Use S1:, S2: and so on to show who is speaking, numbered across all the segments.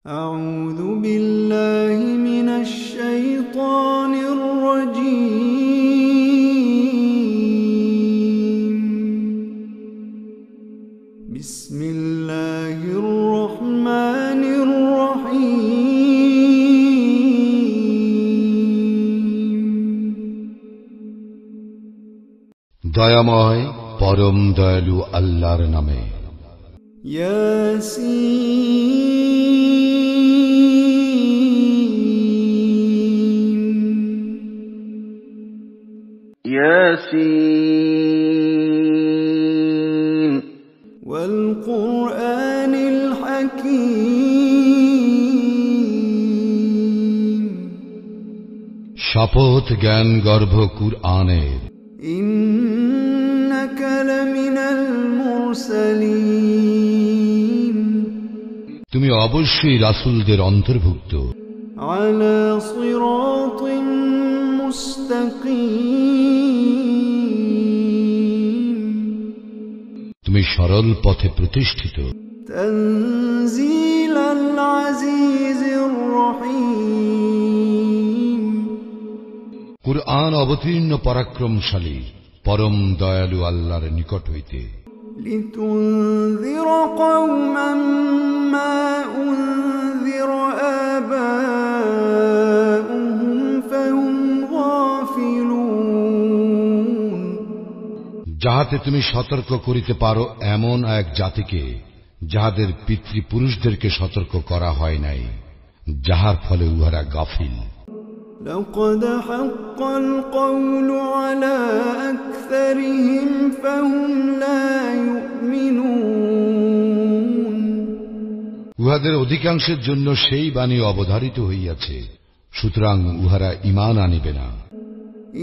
S1: أعوذ بالله من الشيطان الرجيم بسم الله الرحمن الرحيم
S2: দয়াময় পরম দয়ালু আল্লাহর নামে।
S1: ياسين والقرآن الحكيم
S2: শপথ জ্ঞান গর্ভ কুরআনের।
S1: إنك لمن المرسلين
S2: তুমি অবশ্যই রাসূলদের অন্তর্ভুক্ত।
S1: على صراط مستقيم
S2: তুমি সরল পথে প্রতিষ্ঠিত।
S1: تنزيل العزيز الرحيم
S2: কুরআন অবতীর্ণ পরাক্রমশালী পরম দয়ালু আল্লাহর নিকট হইতে।
S1: لتنذر قوما ما أنذر آباؤهم فهم غافلون
S2: যাহাতে তুমি সতর্ক করিতে পারো এমন এক জাতিকে যাহাদের পিতৃপুরুষদেরকে সতর্ক করা হয় নাই, যাহার ফলে উহারা গাফিল।
S1: لقد حق القول على أكثرهم فهم لا يؤمنون
S2: উহাদের অধিকাংশের জন্য সেই বাণী অবধারিত হইয়াছে, সুতরাং উহারা ঈমান আনিবে না।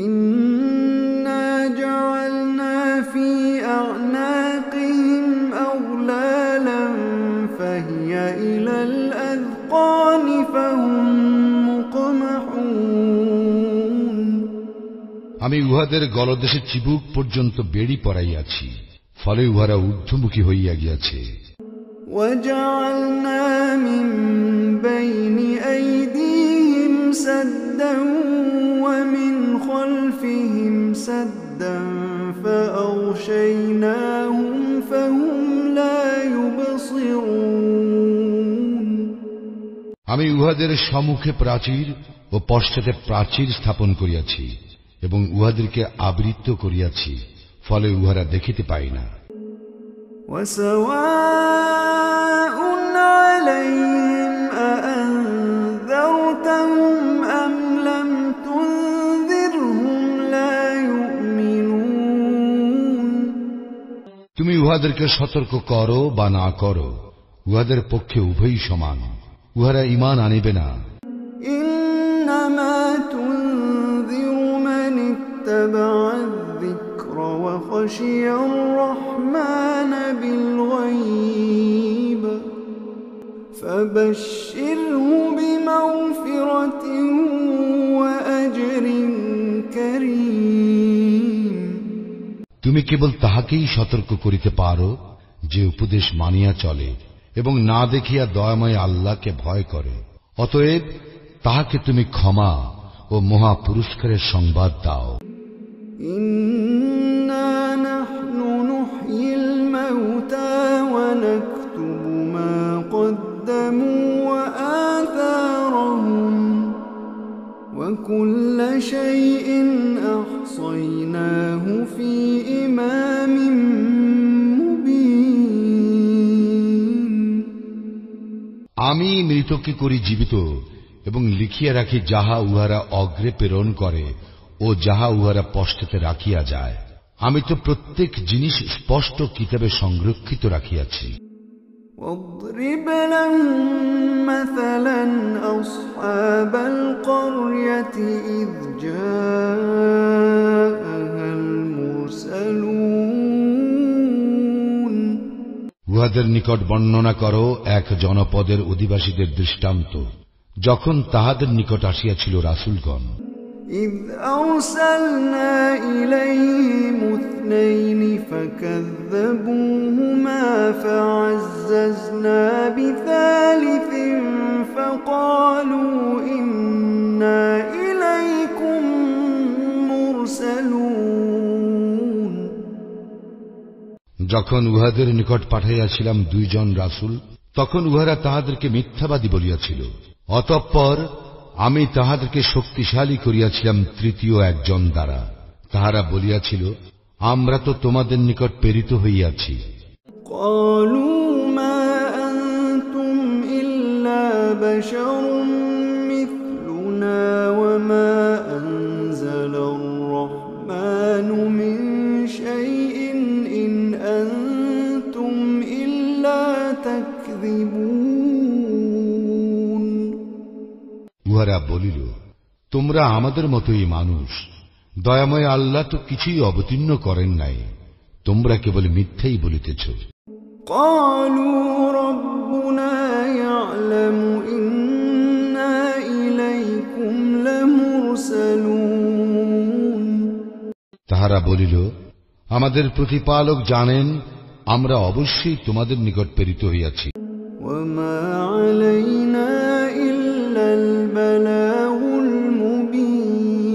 S1: إنا جعلنا في أعناقهم أغلالا فهي إلى الأذقان فهم مقمحون
S2: আমি উহাদের গলদেশে চিবুক পর্যন্ত বেড়ি পরাইয়াছি, ফলে উহারা ঊর্ধ্বমুখী হইয়া গিয়াছে।
S1: وجعلنا من بين أيديهم سدا ومن خلفهم سدا فأغشيناهم فهم لا يبصرون
S2: আমি উহাদের সম্মুখে প্রাচীর ও পশ্চাতে প্রাচীর স্থাপন করিয়াছি এবং উহাদেরকে আবৃত করিয়াছি, ফলে উহারা দেখিতে পায় না।
S1: وسواء عليهم أأنذرتهم أم لم تنذرهم لا يؤمنون
S2: তুমি উহাদেরকে সতর্ক করো বা না করো, উহাদের পক্ষে উভয়ই সমান, উহারা ঈমান আনিবে না।
S1: إنما تنذر من اتبع الذكر وخشي الرحمن بالغيب فبشره بمغفرة وأجر كريم
S2: তুমি কেবল তাহাকেই সতর্ক করিতে পারো যে উপদেশ মানিয়া চলে এবং না দেখিয়া দয়াময় আল্লাহকে ভয় করে। অতএব তাহাকে তুমি ক্ষমা ও মহা পুরস্কারের সংবাদ দাও।
S1: إنا نحن نحيي الموتى ونكتب ما قدموا وآثارهم وكل شيء أحصيناه في إمام مبين
S2: আমি মৃতকে করি জীবিত এবং লিখিয়া রাখি যাহা উহারা অগ্রে প্রেরণ করে ও যাহা উহারা পশ্চাতে রাখিয়া যায়। আমি তো প্রত্যেক জিনিস স্পষ্ট কিতাবে সংরক্ষিত রাখিয়াছি।
S1: واضرب لهم مثلا أصحاب القرية إذ جاءها المرسلون
S2: উহাদের নিকট বর্ণনা করো এক জনপদের অধিবাসীদের দৃষ্টান্ত, যখন তাহাদের নিকট আসিয়াছিল রাসূলগণ।
S1: إذ أرسلنا إليهم اثنين فكذبوهما فعززنا بثالث يسألون
S2: যখন উহাদের নিকট পাঠাইয়াছিলাম 2 জন রাসূল, তখন উহারা তাহাদেরকে মিথ্যাবাদী বলিয়াছিল। অতঃপর আমি তাহাদেরকে শক্তিশালী করিয়াছিলাম 3য় একজন দ্বারা। তাহারা বলিয়াছিল, আমরা তো তোমাদের নিকট প্রেরিত হইয়াছি।
S1: قالوا ما أنتم إلا بشر مثلنا وما أنزل الرحمن من شيء إن أنتم إلا تكذبون
S2: উহারা বলিল, তোমরা আমাদের মতোই মানুষ, দয়াময় আল্লাহ তো কিছুই অবতীর্ণ করেন নাই, তোমরা কেবল মিথ্যাই বলিতেছ।
S1: قالوا ربنا يعلم إنا إليكم لمرسلون
S2: তাহারা বলিল, আমাদের প্রতিপালক জানেন আমরা অবশ্যই তোমাদের নিকট প্রেরিত হইয়াছি।
S1: وما علينا إلا البلاغ المبين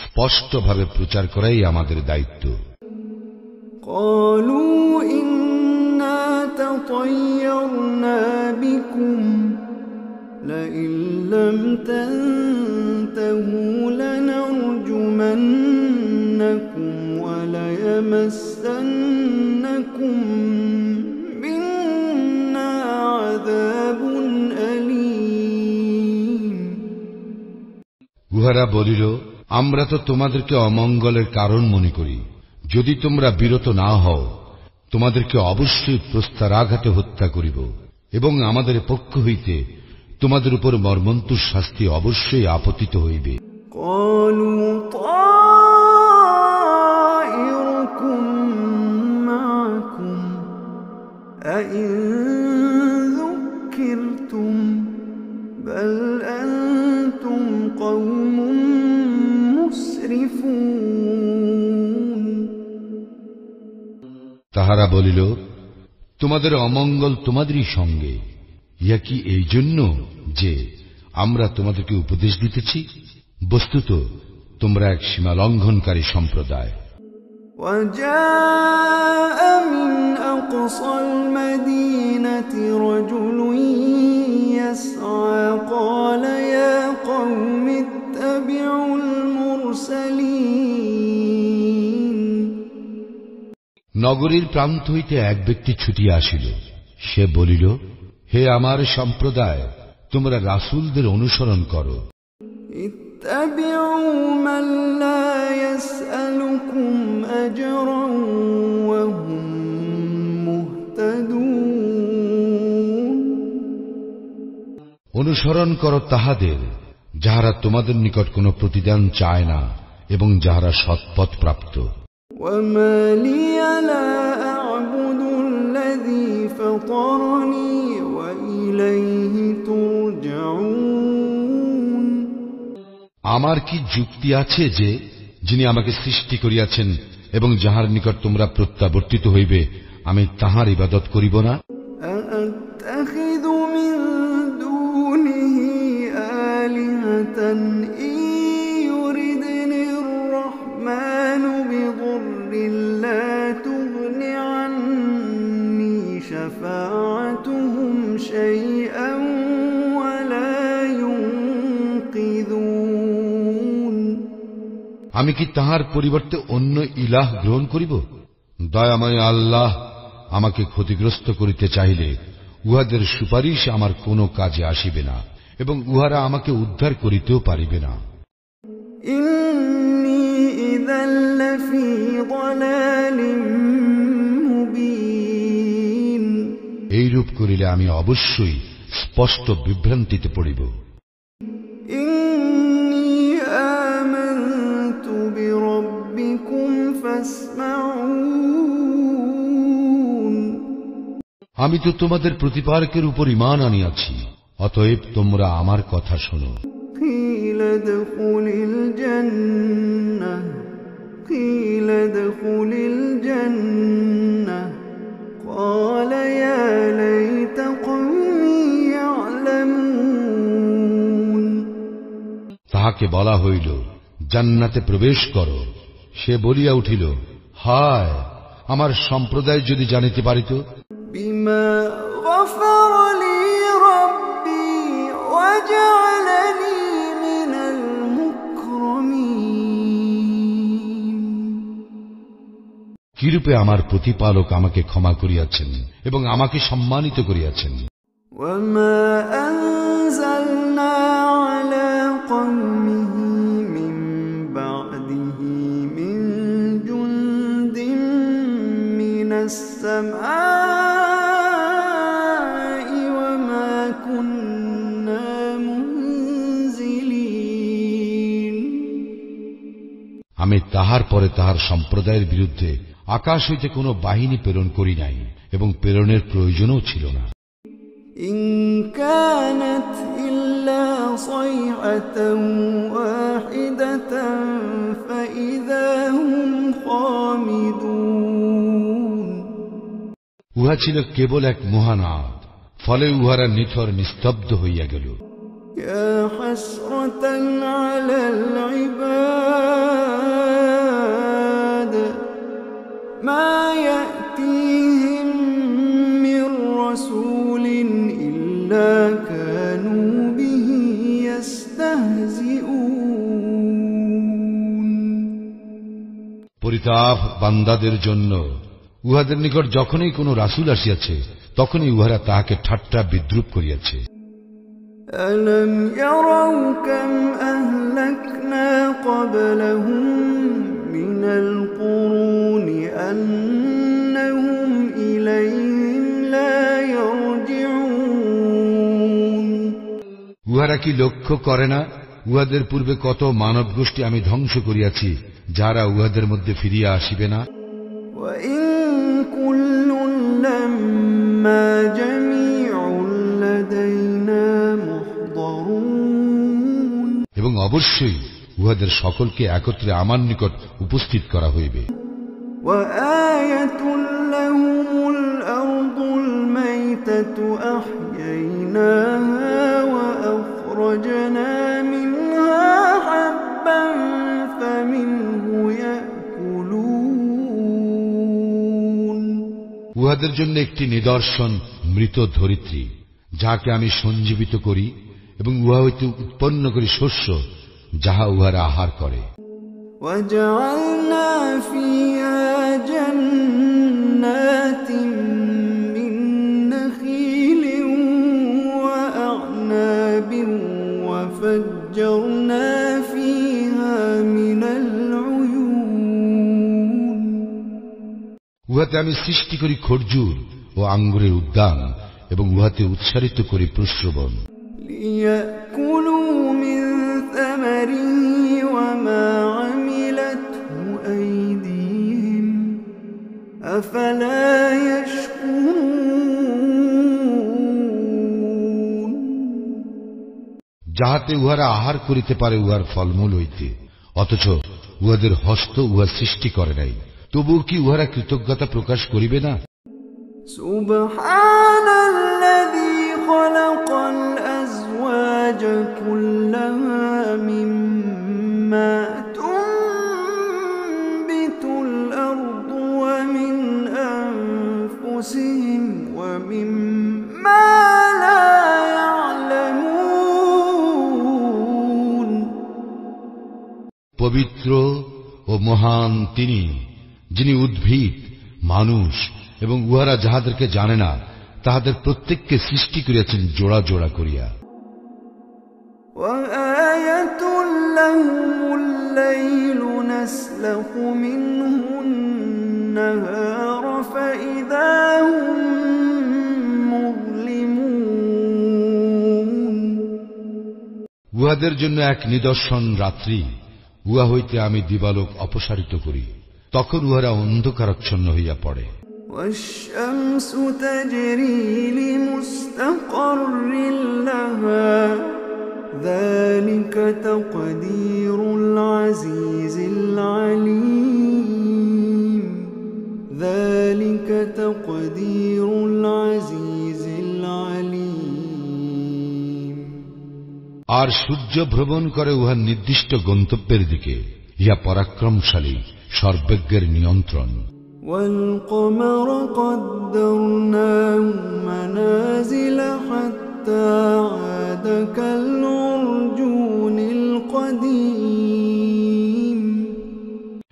S2: স্পষ্টভাবে প্রচার করাই আমাদের দায়িত্ব।
S1: قالوا إنا تطيرنا بكم لئن لم تنتهوا لنرجمنكم وليمسنكم منا عذاب أليم
S2: উহারা বলিল, আমরা তো তোমাদেরকে অমঙ্গলের কারণ মনে করি, যদি তোমরা বিরত না হও তোমাদেরকে অবশ্যই প্রস্তরাঘাতে হত্যা করিব এবং আমাদের পক্ষ হইতে তোমাদের উপর মর্মন্তুদ শাস্তি অবশ্যই আপতিত হইবে।
S1: قالوا طائركم معكم أئن ذكرتم بل أنتم قوم مسرفون
S2: তাহারা বলিল, তোমাদের অমঙ্গল তোমাদেরই সঙ্গে, ইয়া কি এই জন্য যে আমরা তোমাদেরকে উপদেশ দিতেছি? বস্তুত তোমরা এক সীমা লঙ্ঘনকারী সম্প্রদায়।
S1: وجاء من أقصى المدينة رجل يسعى قال يا قوم اتبعوا المرسلين
S2: নগরীর প্রান্ত হইতে এক ব্যক্তি ছুটিয়া আসিল। সে বলিল, হে আমার সম্প্রদায়, তোমরা রাসূলদের অনুসরণ করো।
S1: اتبعوا من لا يسألكم أجرا وهم مهتدون
S2: অনুসরণ করো তাহাদের যাহারা তোমাদের নিকট কোনো প্রতিদান চায় না এবং যাহারা সৎপথ প্রাপ্ত।
S1: وما لي لا أعبد الذي فطرني وإليه ترجعون
S2: আমার কি যুক্তি আছে যে যিনি আমাকে সৃষ্টি করিয়াছেন এবং যাহার নিকট তোমরা প্রত্যাবর্তিত হইবে আমি তাহার ইবাদত করিব না?
S1: أأتخذ من دونه آلهة إن يردني الرحمن بضر لا تغن عني شفاعتهم شيئا ولا ينقذون
S2: আমি কি তাহার পরিবর্তে অন্য ইলাহ গ্রহণ করিব? দয়াময় আল্লাহ আমাকে ক্ষতিগ্রস্ত করিতে চাইলে উহাদের সুপারিশ আমার কোনো কাজে আসিবে না এবং উহারা আমাকে উদ্ধার করিতেও পারিবে না।
S1: إني إذا لفي ضلال مبين
S2: এইরূপ করিলে আমি অবশ্যই স্পষ্ট বিভ্রান্তিতে পড়িব।
S1: إني آمنت بربكم فاسمعون
S2: আমি তো তোমাদের প্রতিপালকের উপর ঈমান আনিয়াছি, অতএব তোমরা আমার কথা শোনো।
S1: قيل ادخل الجنة قيل ادخل الجنة قال يا ليت قومي يعلمون
S2: তাহাকে বলা হইল, জান্নাতে প্রবেশ করো। সে বলিয়া উঠিল, হায়, আমার সম্প্রদায় যদি জানিতে পারিত।
S1: বিমা গফার লি রাব্বি ওয়া জা'আলানি মিনাল মুকরামিন।
S2: কিরূপে আমার প্রতিপালক আমাকে ক্ষমা করিয়াছেন এবং আমাকে সম্মানিত করিয়াছেন।
S1: ওয়া মা আনজালনা আলা কওমিহি মিন বা'দিহি মিন জুনদিন মিনাস সামাই ওয়া মা কুন্না মুনজিলিন।
S2: আমি তাহার পরে তাহার সম্প্রদায়ের বিরুদ্ধে আকাশ হইতে কোনো বাহিনী প্রেরণ করি নাই এবং প্রেরণের প্রয়োজনও ছিল না।
S1: ইন কানাত ইল্লা সাইহাতান ওয়াহিদাতান ফাইযা হুম খামিদুন।
S2: উহা ছিল কেবল এক মহানাদ, ফলে উহারা নিথর নিস্তব্ধ হইয়া গেল।
S1: ইয়া হাসরাতান আলাল ইবাদ মা ইয়াতিহিম মির রাসূলিন ইল্লা কানু বিহি ইস্তাহজিউন।
S2: পরিতাপ বান্দাদের জন্য, উহাদের নিকট যখনই কোনো রাসূল আসিয়াছে তখনই উহারা তাহাকে ঠাট্টা বিদ্রূপ করিয়াছে।
S1: ألم يروا كم أهلكنا قبلهم من القرون أنهم إليهم لا يرجعون।
S2: উহারা কি লক্ষ্য করে না, উহাদের পূর্বে কত মানব গোষ্ঠী আমি ধ্বংস করিয়াছি, যারা উহাদের মধ্যে ফিরিয়া আসিবে না।
S1: وإن كل لما جميع لدينا محضرون।
S2: এবং অবশ্যই উহাদের সকলকে একত্রে আমার নিকট উপস্থিত করা হইবে।
S1: وآية لهم الأرض الميتة أحييناها وأخرجنا منها حبا فمنه يأكلون।
S2: উহাদের জন্য একটি নিদর্শন মৃত ধরিত্রী, যাহাকে আমি সঞ্জীবিত করি এবং উহা হইতে উৎপন্ন করি শস্য, যাহা উহারা আহার করে।
S1: وجعلنا فيها جنات من نخيل وأعناب وفجرنا فيها من العيون।
S2: উহাতে আমি সৃষ্টি করি খরজুর ও আঙ্গুরের উদ্যান এবং উহাতে উৎসারিত করি প্রস্রবণ।
S1: ليأكلوا من ثمره وما عملته أيديهم أفلا يشكرون।
S2: যাহাতে উহারা আহার করিতে পারে উহার ফলমূল হইতে, অথচ উহাদের হস্ত উহা সৃষ্টি করে নাই, তবুও কি উহারা কৃতজ্ঞতা প্রকাশ করিবে না?
S1: সুবহানাল্লাযী খালাকাল আযওয়াজ কুল্লাহা মিম্মা তুনবিতুল আরদু ওয়া মিন আনফুসিহিম ওয়া মিম্মা লা ইয়ালামুন।
S2: পবিত্র ও মহান তিনি, যিনি উদ্ভিদ, মানুষ এবং উহারা যাহাদেরকে জানে না তাহাদের প্রত্যেককে সৃষ্টি করিয়াছেন জোড়া জোড়া করিয়া।
S1: وآية لهم الليل نسلخ منه النهار فإذا هم مظلمون।
S2: উহাদের জন্য এক নিদর্শন রাত্রি, উহা হইতে আমি দিবালোক অপসারিত করি, তখন উহারা অন্ধকারাচ্ছন্ন হইয়া পড়ে।
S1: والشمس تجري لمستقر لها ذلك تقدير العزيز العليم ذلك تقدير العزيز العليم।
S2: আর সূর্য ভ্রমণ করে উহার নির্দিষ্ট গন্তব্যের দিকে, ইহা পরাক্রমশালী সর্বজ্ঞের নিয়ন্ত্রণ।
S1: والقمر قدرناه منازل حتى عاد كالعرجون القديم।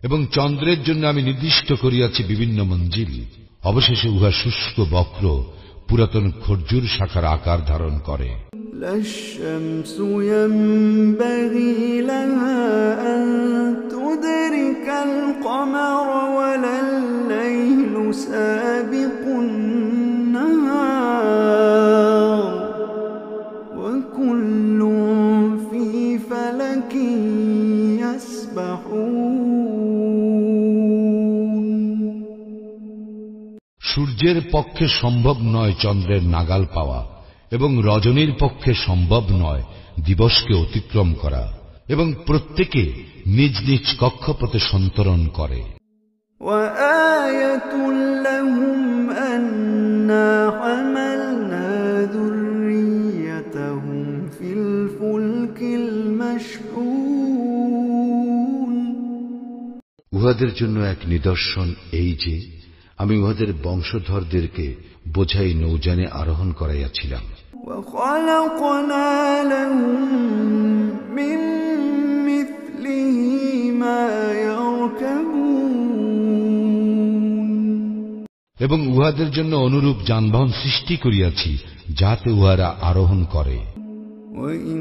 S2: এবং চন্দ্রের জন্য আমি নির্দিষ্ট করিয়াছি বিভিন্ন মঞ্জিল, অবশেষে উহা শুষ্ক বক্র পুরাতন খর্জুর শাখার আকার ধারণ করে।
S1: لا الشمس ينبغي لها أن تدرك القمر ولا الليل سابق النهار وكل في فلك يسبحون।
S2: সূর্যের পক্ষে সম্ভব নয় চন্দ্রের নাগাল পাওয়া, এবং রজনীর পক্ষে সম্ভব নয় দিবসকে অতিক্রম করা, এবং প্রত্যেকে নিজ নিজ কক্ষপথে সন্তরণ করে।
S1: وآية لهم أنا حملنا ذريتهم في الفلك المشحون।
S2: উহাদের জন্য এক নিদর্শন এই যে আমি উহাদের বংশধরদেরকে বোঝাই নৌযানে আরোহণ করাইয়াছিলাম।
S1: وخلقنا لهم من مثله ما يركبون।
S2: এবং উহাদের জন্য অনুরূপ যানবাহন সৃষ্টি করিয়াছি যাতে উহারা আরোহণ করে।
S1: وإن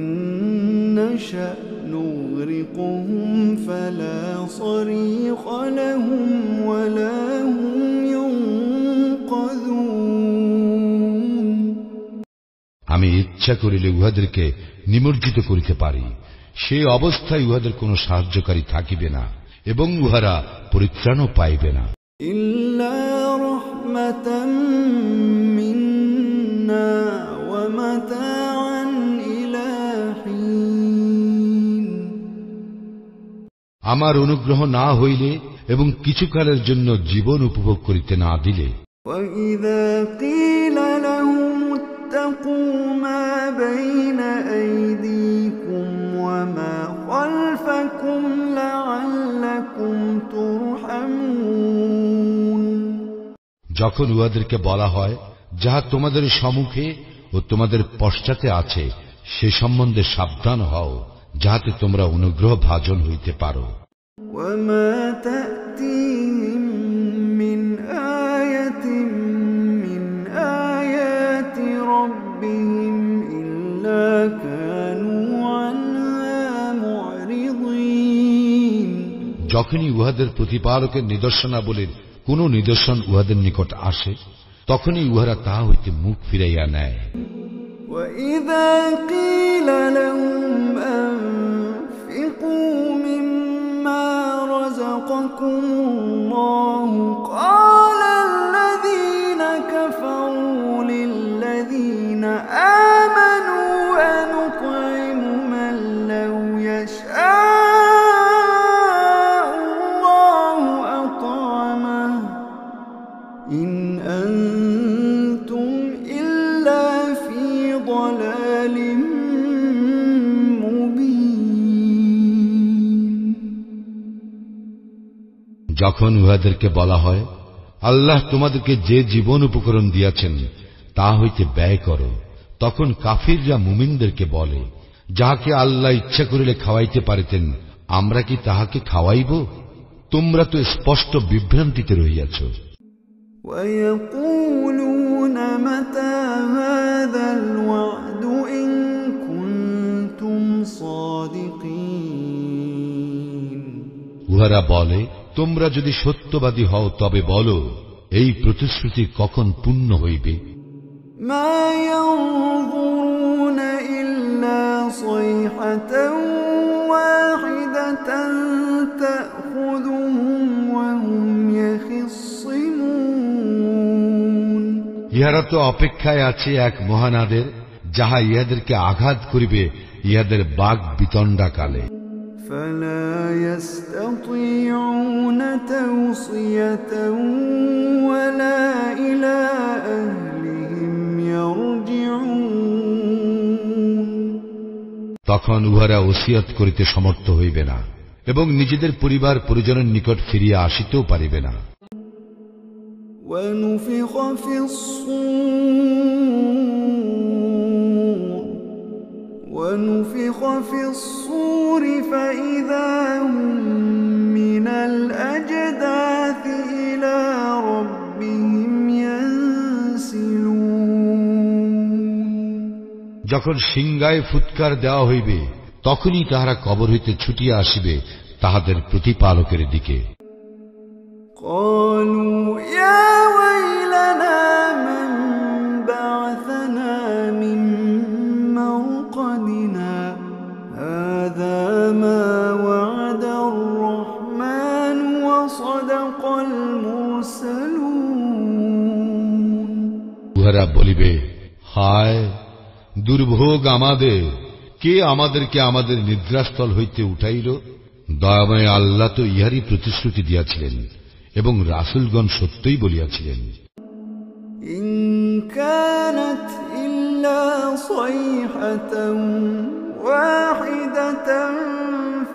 S1: نشأ نغرقهم فلا صريخ لهم ولا هم ينقذون।
S2: আমি ইচ্ছা করিলে উহাদেরকে নিমজ্জিত করিতে পারি, সে অবস্থায় উহাদের কোনো সাহায্যকারী থাকিবে না এবং উহারা পরিত্রাণও পাইবে না।
S1: إلا رحمة منا ومتاعا إلى حين।
S2: আমার অনুগ্রহ না হইলে এবং কিছুকালের জন্য জীবন উপভোগ করিতে না দিলে।
S1: وإذا قيل لهم اتقوا ما بين أيديكم وما خلفكم لعلكم ترحمون।
S2: যখন উহাদেরকে বলা হয় যাহা তোমাদের সম্মুখে ও তোমাদের পশ্চাতে আছে সে সম্বন্ধে সাবধান হও, যাহাতে তোমরা অনুগ্রহ ভাজন হইতে পারো।
S1: وما تأتيهم من آية من آيات ربهم إلا كانوا عنها معرضين।
S2: যখনই উহাদের প্রতিপালকের নিদর্শনাবলীর কোন নিদর্শন উহাদের নিকট আসে তখনই উহারা তাহা হইতে মুখ ফিরাইয়া নেয়।
S1: وإذا قيل لهم أنفقوا مما رزقكم الله قال الذين كفروا للذين آمنوا أنطعم من لو يشاء الله أطعمه إن أنتم إلا في ضلال مبين।
S2: যখন উহাদেরকে বলা হয় আল্লাহ তোমাদেরকে যে জীবন উপকরণ দিয়াছেন তা হইতে ব্যয় করো, তখন কাফিররা মুমিনদেরকে বলে, যাহাকে আল্লাহ ইচ্ছা করিলে খাওয়াইতে পারিতেন আমরা কি তাহাকে খাওয়াইব? তোমরা তো স্পষ্ট বিভ্রান্তিতে রহিয়াছ।
S1: ويقولون متى هذا الوعد إن كنتم صادقين।
S2: উহারা বলে, তোমরা যদি সত্যবাদী হও তবে বলো এই প্রতিশ্রুতি কখন পূর্ণ হইবে?
S1: ما ينظرون إلا صيحة واحدة تأخذهم وهم يخصمون।
S2: ইহারা তো অপেক্ষায় আছে এক মহানাদের, যাহা ইহাদেরকে আঘাত করিবে ইহাদের বাগ বিতণ্ডা কালে।
S1: فلا يستطيعون توصية ولا إلى أهلهم يرجعون।
S2: তখন উহারা ওসিয়ত করিতে সমর্থ হইবে না এবং নিজেদের পরিবার পরিজনের নিকট ফিরিয়া আসিতেও পারিবে না।
S1: ونفخ في الصور فإذا هم من الأجداث إلى ربهم ينسلون।
S2: যখন সিংহায় ফুৎকার দেওয়া হইবে তখনই তাহারা কবর হইতে ছুটিয়া আসিবে তাহাদের প্রতিপালকের দিকে।
S1: قالوا يا ويلنا من بعثنا من مرقدنا هذا ما وعد الرحمن وصدق المرسلون।
S2: উহারা বলিবে, হায় দুর্ভোগ আমাদের, কে আমাদেরকে আমাদের নিদ্রাস্থল হইতে উঠাইল? দয়াময় আল্লাহ তো ইহারই প্রতিশ্রুতি দিয়াছিলেন এবং রাসূলগণ সত্যই বলিয়াছিলেন।
S1: ইন কানাত ইল্লা সাইহাতান ওয়াহিদাতান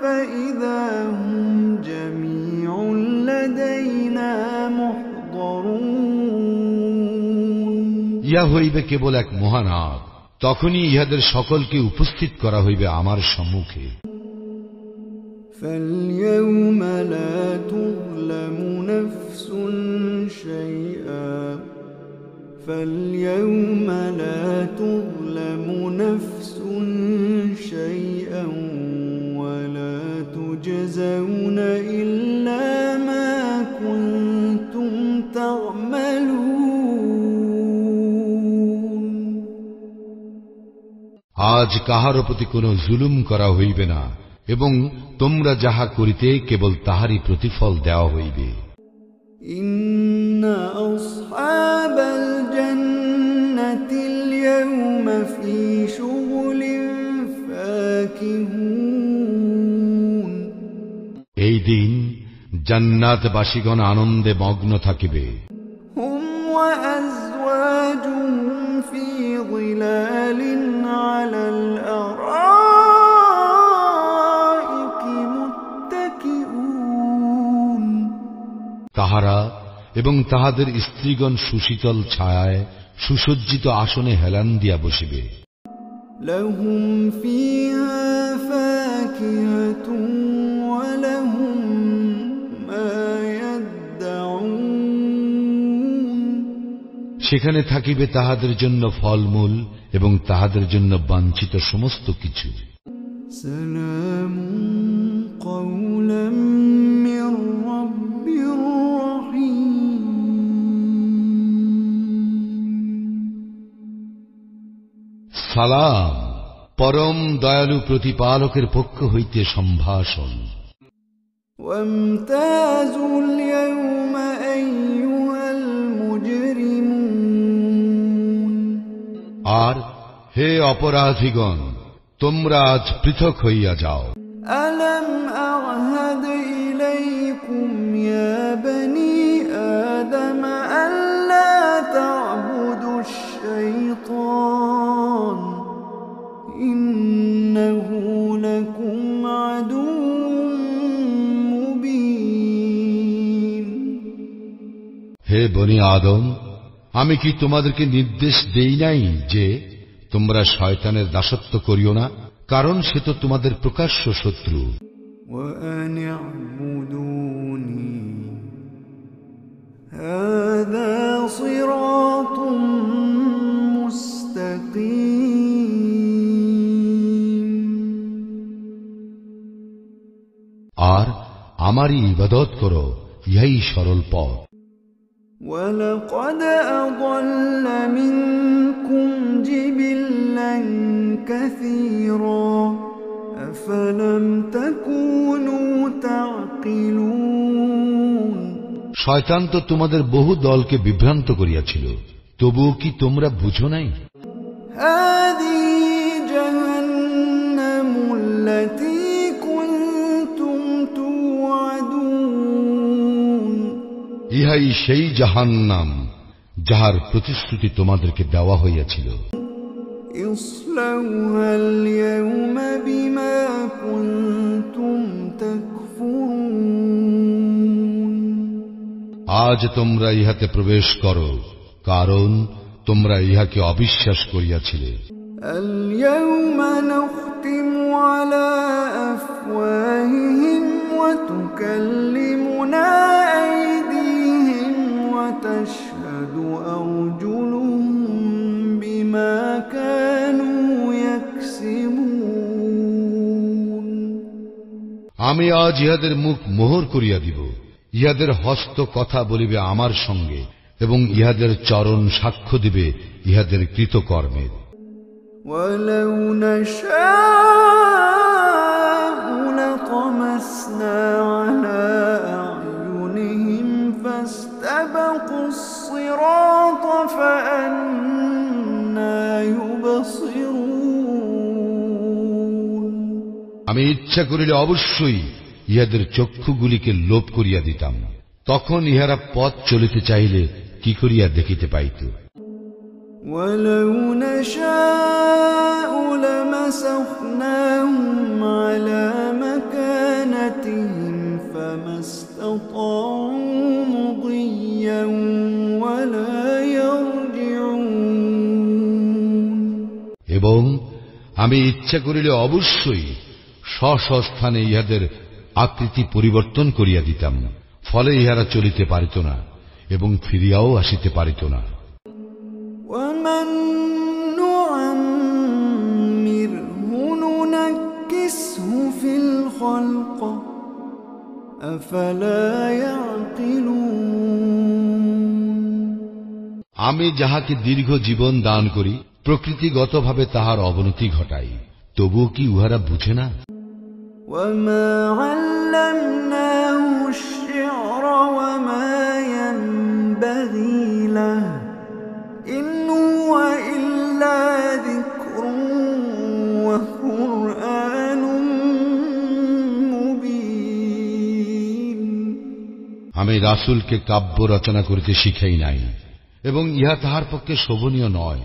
S1: ফাইযা হুম জামিউন লাদাইনা মুহদারুন।
S2: ইহা হইবে কেবল এক মহানাদ, তখনই ইহাদের সকলকে উপস্থিত করা হইবে আমার সম্মুখে।
S1: فاليوم لا تظلم نفس شيئا فاليوم لا تظلم نفس شيئا ولا تجزون إلا ما كنتم تعملون।
S2: আজ কাহারও প্রতি কোনো জুলুম করা হইবে না এবং তোমরা যাহা করিতে কেবল তাহারই প্রতিফল দেওয়া হইবে।
S1: ইন্না আসহাবাল জান্নাতিল ইয়াওমা ফি শুগুলিন ফাকিহুন।
S2: এই দিন জান্নাতবাসীগণ আনন্দে মগ্ন থাকিবে।
S1: হুম ওয়া আজওয়াজুহুম ফি যিলালিন আলাল
S2: তাহারা এবং তাহাদের স্ত্রীগণ সুশীতল ছায়ায় সুসজ্জিত আসনে হেলান দিয়া বসিবে।
S1: লাহুম ফিহা ফাকিহাতুন ওয়া লাহুম মা ইয়াদউন।
S2: সেখানে থাকিবে তাহাদের জন্য ফলমূল এবং তাহাদের জন্য বাঞ্ছিত সমস্ত কিছু।
S1: সালামুন কাওলাম মির রাব্বির
S2: সালাম, পরম দয়ালু প্রতিপালকের পক্ষ হইতে সম্ভাষণ।
S1: ওয়ামতাজুল ইয়াওমা আইয়ুহাল মুজরিমুন।
S2: আর হে অপরাধীগণ, তোমরা আজ পৃথক হইয়া যাও।
S1: আলম আ'হাদ ইলাইকুম ইয়া বনি আদম আল্লা তা'বুদুশ শাইতান ইন্নাহু লাকুম আদুউম মুবিন।
S2: হে বনি আদম, আমি কি তোমাদেরকে নির্দেশ দেই নাই যে তোমরা শয়তানের দাসত্ব করিও না, কারণ সে তো তোমাদের প্রকাশ্য শত্রু।
S1: وأن اعبدوني هذا صراط مستقيم।
S2: আর আমারই ইবাদত করো, ইহাই সরল পথ।
S1: ولقد أضل منكم جبلا كثيرا أفلم تكونوا تعقلون।
S2: শয়তান তো তোমাদের বহু দলকে বিভ্রান্ত করিয়াছিল, তবুও কি তোমরা বুঝো নাই?
S1: هذه جهنم التي كنتم توعدون।
S2: ইহাই সেই জাহান্নাম যাহার প্রতিশ্রুতি তোমাদেরকে দেওয়া হইয়াছিল।
S1: اصلوها اليوم بما كنتم تكفرون
S2: আজ তোমরা ইহাতে প্রবেশ করো, কারণ তোমরা ইহাকে অবিশ্বাস করিয়াছিলে।
S1: اليوم نختم على أفواههم وتكلمنا أيديهم وتشهد أرجلهم بما كانوا يكسبون
S2: আমি আজ ইহাদের মুখ মোহর করিয়া দিব, ইহাদের হস্ত কথা বলিবে আমার সঙ্গে, এবং ইহাদের চরণ সাক্ষ্য দিবে ইহাদের কৃতকর্মের।
S1: ولو نشاء لطمسنا على أعينهم فاستبقوا الصراط فأنى يبصرون
S2: আমি ইচ্ছা করিলে অবশ্যই ইহাদের চক্ষুগুলিকে লোপ করিয়া দিতাম, তখন ইহারা পথ চলিতে চাইলে কি করিয়া দেখিতে পাইত।
S1: ولو نشاء لمسخناهم على مكانتهم فما استطاعوا مضيا ولا يرجعون
S2: এবং আমি ইচ্ছা করিলে অবশ্যই স্বস্থানে ইহাদের আকৃতি পরিবর্তন করিয়া দিতাম, ফলে ইহারা চলিতে পারিত না এবং ফিরিয়াও আসিতে পারিত না।
S1: ومن نعمره ننكسه في الخلق أفلا يعقلون
S2: আমি যাহাকে দীর্ঘ জীবন দান করি, প্রকৃতিগতভাবে তাহার অবনতি ঘটাই, তবুও কি উহারা বুঝে না?
S1: وما علمناه الشعر وما ينبغي له إن هو إلا ذكر وقرآن مبين
S2: আমি রাসূলকে কাব্য রচনা করিতে শিখাই নাই, এবং ইহা তাহার পক্ষে শোভনীয় নয়।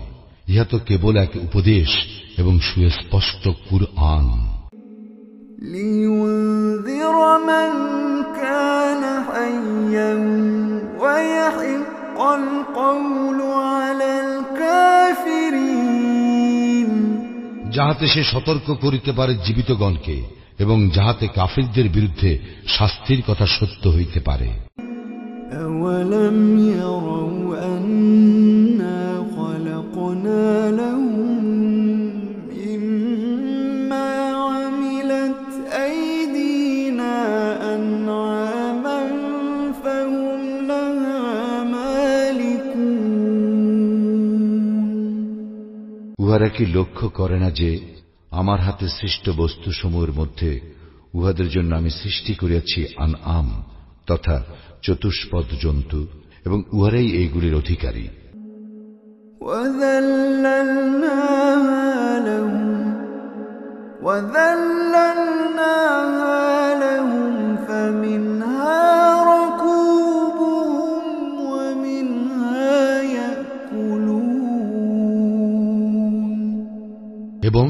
S2: ইহা তো কেবল এক উপদেশ এবং সুস্পষ্ট কুরআন।
S1: لينذر من كان حيا ويحق القول على الكافرين
S2: যাহাতে সে সতর্ক করিতে পারে জীবিতগণকে, এবং যাহাতে কাফিরদের বিরুদ্ধে শাস্তির কথা সত্য হইতে পারে।
S1: أولم يروا أنا خلقنا لهم مما عملت أيدينا أنعاما فهم لها مالكون
S2: উহারা কি লক্ষ্য করে না যে আমার হাতে সৃষ্ট বস্তুসমূহের মধ্যে উহাদের জন্য আমি সৃষ্টি করিয়াছি আনআম তথা চতুষ্পদ জন্তু, এবং উহারাই এইগুলির অধিকারী।
S1: وذللناها لهم فمنها ركوبهم ومنها يأكلون
S2: এবং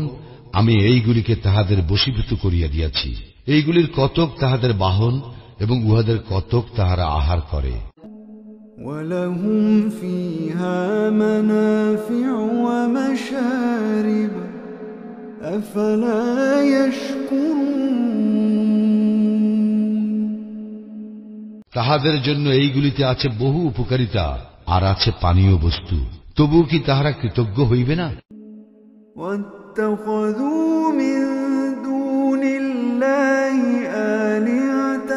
S2: আমি এইগুলিকে তাহাদের বশীভূত করিয়া দিয়াছি, এইগুলির কতক তাহাদের বাহন এবং উহাদের কতক তাহারা আহার করে।
S1: ولهم فيها منافع ومشارب أفلا يشكرون
S2: তাহাদের জন্য এইগুলিতে আছে বহু উপকারিতা আর আছে পানীয় বস্তু, তবুও কি তাহারা কৃতজ্ঞ হইবে না?
S1: واتخذوا من دون الله آلهة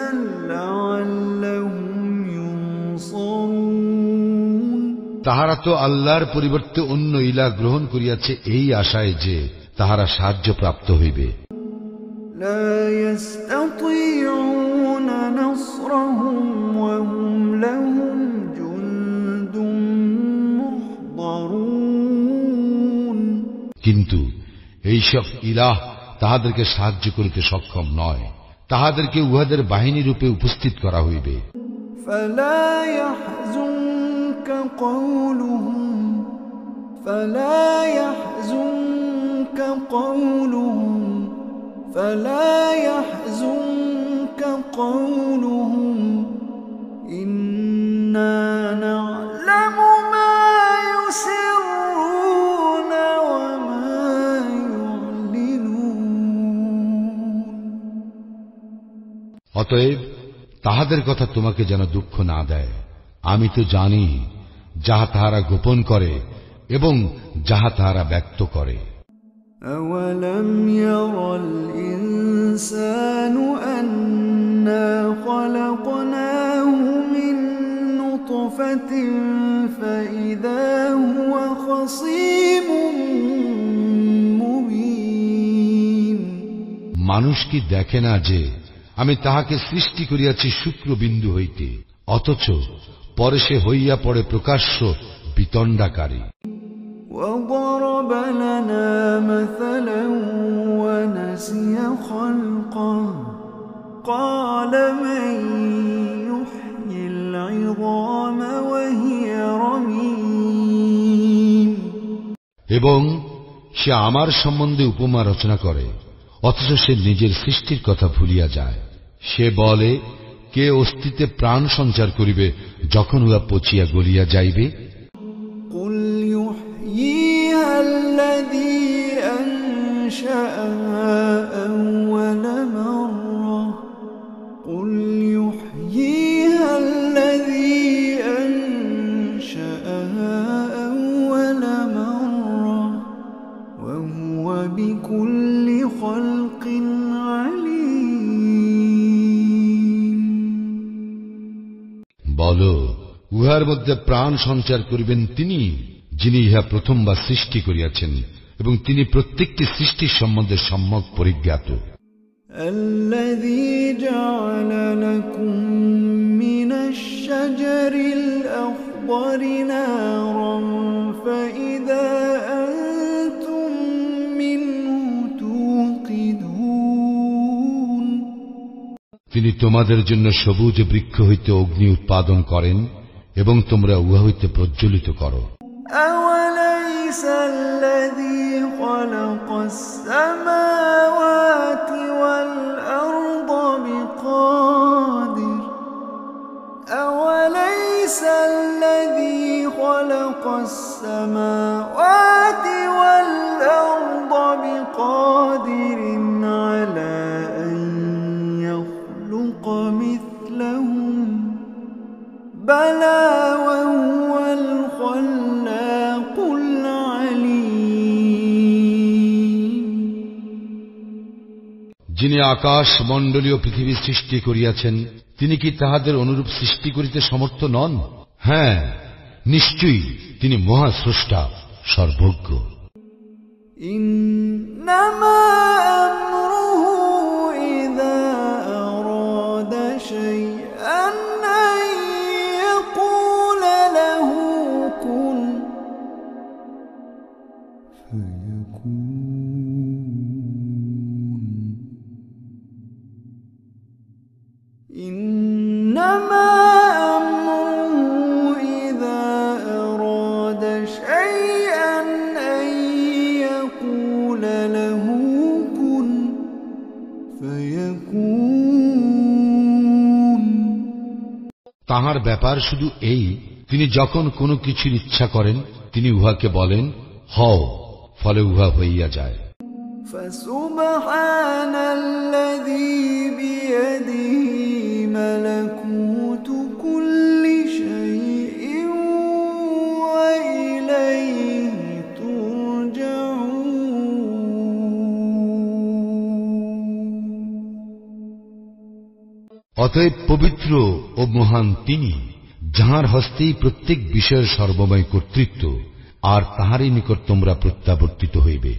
S1: لعلهم ينصرون
S2: তাহারা তো আল্লাহর পরিবর্তে অন্য ইলাহ গ্রহণ করিয়াছে এই আশায় যে তাহারা সাহায্য প্রাপ্ত হইবে।
S1: لا يستطيعون نصرهم وهم لهم جند محضرون
S2: কিন্তু এইসব ইলাহ তাহাদেরকে সাহায্য করিতে সক্ষম নয়, তাহাদেরকে উহাদের বাহিনী রূপে উপস্থিত করা হইবে।
S1: فلا يحزنك قولهم فلا يحزنك قولهم إنا نعلم ما يسرون وما يعلنون।
S2: অতএব তাহাদের কথা তোমাকে যেন দুঃখ না দেয়। আমি তো জানি যাহা তাহারা গোপন করে এবং যাহা তাহারা ব্যক্ত করে।
S1: أولم ير الإنسان أنا خلقناه من نطفة فإذا هو خصيم مبين।
S2: মানুষ কি দেখে না যে আমি তাহাকে সৃষ্টি করিয়াছি শুক্রবিন্দু হইতে, অথচ পরে সে হইয়া পড়ে প্রকাশ্য বিতণ্ডাকারী।
S1: وضرب لنا مثلا ونسي خلقه قال من يحيي العظام وهي رميم।
S2: এবং সে আমার সম্বন্ধে উপমা রচনা করে, অথচ সে নিজের সৃষ্টির কথা ভুলিয়া যায়। সে বলে, কে অস্তিত্বে প্রাণ সঞ্চার করিবে যখন উহা পচিয়া গলিয়া যাইবে?
S1: قل يحييها الذي أنشأها أول مرة قل يحييها الذي أنشأها أول مرة وهو بكل خلق عليم।
S2: বলো, উহার মধ্যে প্রাণ সঞ্চার করিবেন তিনি, যিনি ইহা প্রথমবার সৃষ্টি করিয়াছেন এবং তিনি প্রত্যেকটি সৃষ্টির সম্বন্ধে সম্যক পরিজ্ঞাত।
S1: الذي جعل لكم من الشجر الأخضر نارا فإذا أنتم منه توقدون।
S2: তিনি তোমাদের জন্য সবুজ বৃক্ষ হইতে অগ্নি উৎপাদন করেন এবং তোমরা উহা হইতে প্রজ্বলিত করো।
S1: أوليس الذي خلق السماوات والأرض بقادر أوليس الذي خلق السماوات والأرض بقادر على أن يخلق مثلهم بلى وهو الخلاق العليم।
S2: যিনি আকাশ মণ্ডলীয় পৃথিবী সৃষ্টি করিয়াছেন, তিনি কি তাহাদের অনুরূপ সৃষ্টি করিতে সমর্থ নন? হ্যাঁ, নিশ্চয়ই তিনি মহাস্রষ্টা, সর্বজ্ঞ।
S1: إنما أمره إذا أراد شيئا أن يقول له كن فيكون إنما أمره إذا أراد شيئا أن يقول له كن فيكون।
S2: তাহার ব্যাপার শুধু এই, তিনি যখন কোনো কিছুর ইচ্ছা করেন তিনি উহাকে বলেন হও, ফলে উহা হইয়া যায়।
S1: فسبحان الذي بيده ملكوت كل شيء وإليه ترجعون।
S2: অতএব পবিত্র ও মহান তিনি, যাহার হস্তেই প্রত্যেক বিষয়ের সর্বময় কর্তৃত্ব, আর তাহারই নিকট তোমরা প্রত্যাবর্তিত হইবে।